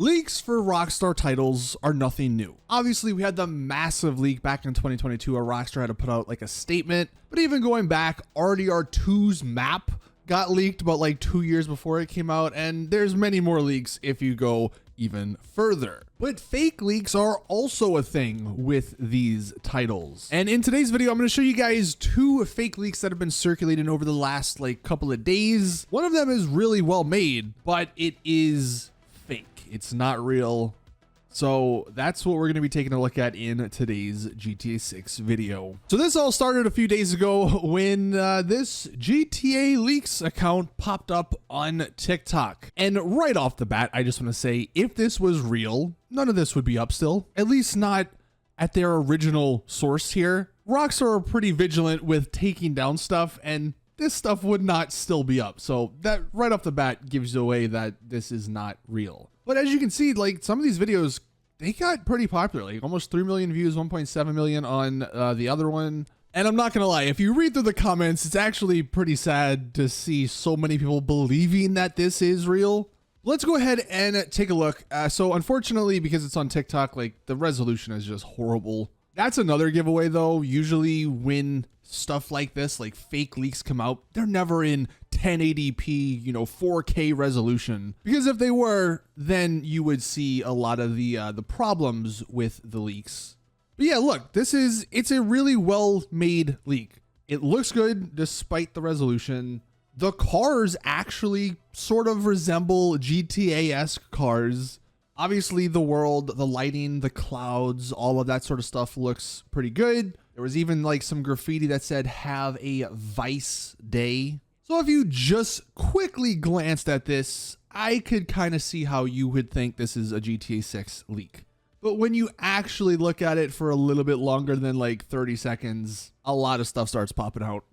Leaks for Rockstar titles are nothing new. Obviously, we had the massive leak back in 2022 where Rockstar had to put out like a statement, but even going back, RDR2's map got leaked about like 2 years before it came out, and there's many more leaks if you go even further. But fake leaks are also a thing with these titles. And in today's video, I'm going to show you guys 2 fake leaks that have been circulating over the last like couple of days. One of them is really well made, but it is fake. It's not real. So that's what we're going to be taking a look at in today's GTA 6 video. So this all started a few days ago when this GTA Leaks account popped up on TikTok. And right off the bat, I just want to say, if this was real, none of this would be up still. At least not at their original source here. Rockstar are pretty vigilant with taking down stuff, and this stuff would not still be up. So that right off the bat gives you away that this is not real. But as you can see, like some of these videos, they got pretty popular, like almost 3 million views, 1.7 million on the other one. And I'm not going to lie, if you read through the comments, it's actually pretty sad to see so many people believing that this is real. Let's go ahead and take a look. So unfortunately, because it's on TikTok, like the resolution is just horrible. That's another giveaway though. Usually when stuff like this, like fake leaks come out, they're never in 1080p, 4K resolution. Because if they were, then you would see a lot of the problems with the leaks. But yeah, look, it's a really well made leak. It looks good despite the resolution. The cars actually sort of resemble GTA-esque cars. Obviously the world, the lighting, the clouds, all of that sort of stuff looks pretty good. There was even like some graffiti that said, "Have a Vice Day." So if you just quickly glanced at this, I could kind of see how you would think this is a GTA 6 leak. But when you actually look at it for a little bit longer than like 30 seconds, a lot of stuff starts popping out.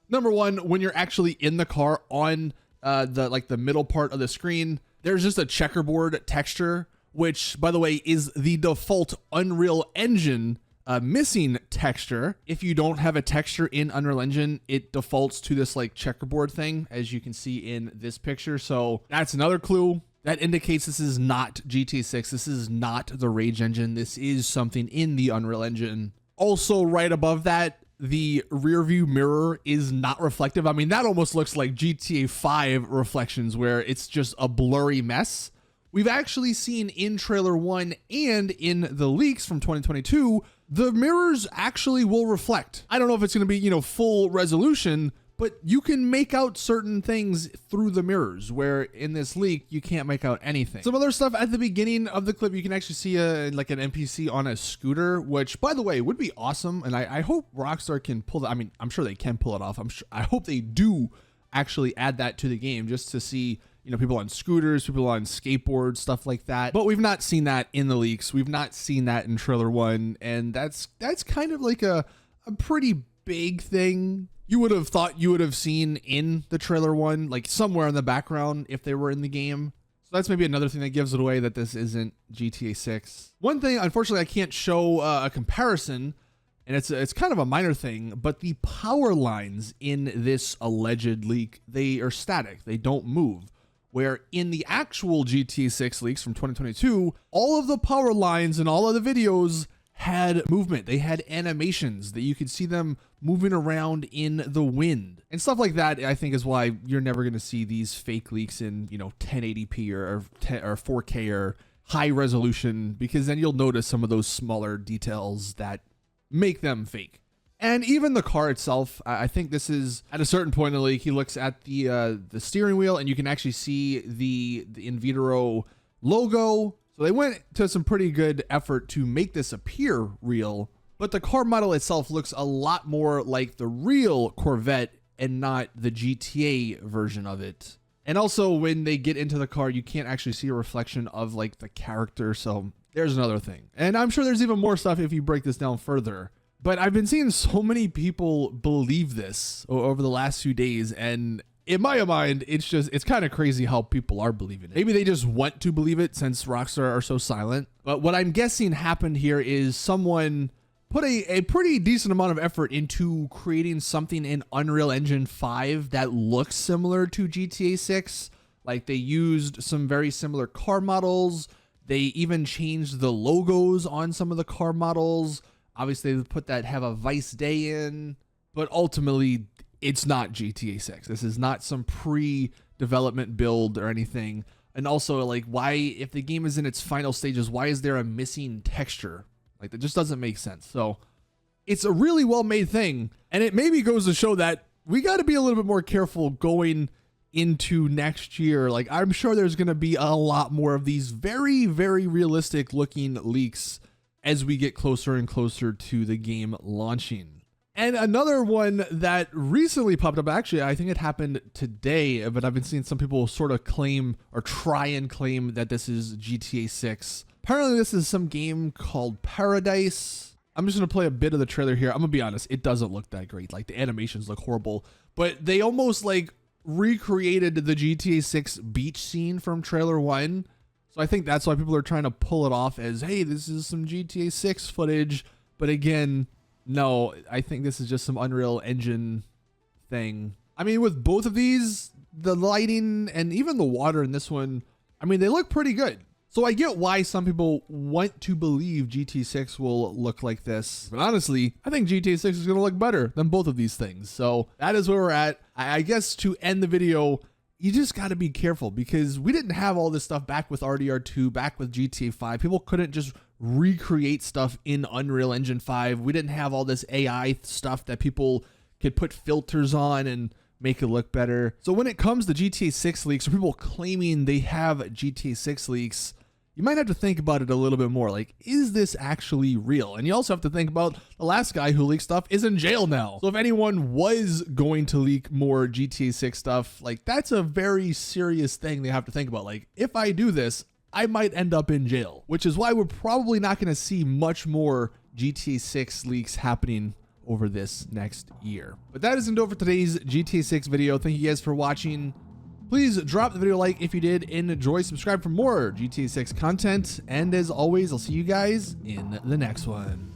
Number one, when you're actually in the car on the middle part of the screen, there's just a checkerboard texture, which by the way is the default Unreal Engine missing texture. If you don't have a texture in Unreal Engine, it defaults to this like checkerboard thing, as you can see in this picture. So that's another clue that indicates this is not GTA 6. This is not the Rage engine. This is something in the Unreal Engine. Also, right above that, the rear view mirror is not reflective. I mean, that almost looks like GTA 5 reflections where it's just a blurry mess. We've actually seen in trailer 1 and in the leaks from 2022, the mirrors actually will reflect. I don't know if it's going to be, full resolution, but you can make out certain things through the mirrors, where in this leak, you can't make out anything. Some other stuff at the beginning of the clip, you can actually see like an NPC on a scooter, which by the way, would be awesome. And I hope Rockstar can pull that. I mean, I'm sure they can pull it off. I hope they do actually add that to the game just to see, people on scooters, people on skateboards, stuff like that. But we've not seen that in the leaks. We've not seen that in trailer 1. And that's kind of like a pretty big thing. You would have thought you would have seen in the trailer 1, like somewhere in the background if they were in the game. So that's maybe another thing that gives it away that this isn't GTA 6. One thing, unfortunately, I can't show a comparison, and it's kind of a minor thing, but the power lines in this alleged leak, they are static. They don't move. Where in the actual GTA 6 leaks from 2022, all of the power lines and all of the videos had movement. They had animations that you could see them moving around in the wind. And stuff like that, I think, is why you're never going to see these fake leaks in, 1080p or 4K or high resolution, because then you'll notice some of those smaller details that make them fake. And even the car itself, I think this is at a certain point in the leak, he looks at the steering wheel and you can actually see the In Vitro logo. So they went to some pretty good effort to make this appear real, but the car model itself looks a lot more like the real Corvette and not the GTA version of it. And also when they get into the car, you can't actually see a reflection of like the character. So there's another thing. And I'm sure there's even more stuff if you break this down further. But I've been seeing so many people believe this over the last few days, and in my mind, it's kind of crazy how people are believing it. Maybe they just want to believe it since Rockstar are so silent. But what I'm guessing happened here is someone put a pretty decent amount of effort into creating something in Unreal Engine 5 that looks similar to GTA 6. Like they used some very similar car models. They even changed the logos on some of the car models. Obviously, they put that have a Vice Day in, but ultimately, it's not GTA 6. This is not some pre-development build or anything. And also, like, why, if the game is in its final stages, why is there a missing texture? Like, that just doesn't make sense. So, it's a really well-made thing, and it maybe goes to show that we got to be a little bit more careful going into next year. Like, I'm sure there's going to be a lot more of these very, very realistic looking leaks as we get closer and closer to the game launching. And another one that recently popped up, actually, I think it happened today, but I've been seeing some people sort of claim or try and claim that this is GTA 6. Apparently, this is some game called Paradise. I'm just going to play a bit of the trailer here. I'm going to be honest, it doesn't look that great. Like, the animations look horrible, but they almost like recreated the GTA 6 beach scene from trailer 1. So I think that's why people are trying to pull it off as, hey, this is some GTA 6 footage. But again, no, I think this is just some Unreal Engine thing. I mean, with both of these, the lighting and even the water in this one, I mean, they look pretty good. So I get why some people want to believe GTA 6 will look like this. But honestly, I think GTA 6 is going to look better than both of these things. So that is where we're at. I guess to end the video, you just got to be careful because we didn't have all this stuff back with RDR2, back with GTA 5. People couldn't just recreate stuff in Unreal Engine 5. We didn't have all this AI stuff that people could put filters on and make it look better. So when it comes to GTA 6 leaks, or people claiming they have GTA 6 leaks, you might have to think about it a little bit more. Like, is this actually real? And you also have to think about the last guy who leaked stuff is in jail now. So if anyone was going to leak more GTA 6 stuff, like, that's a very serious thing they have to think about. Like, if I do this, I might end up in jail, which is why we're probably not going to see much more GTA 6 leaks happening over this next year. But that is it for today's GTA 6 video. Thank you guys for watching. Please drop the video a like if you did enjoy, subscribe for more GTA 6 content, and as always, I'll see you guys in the next one.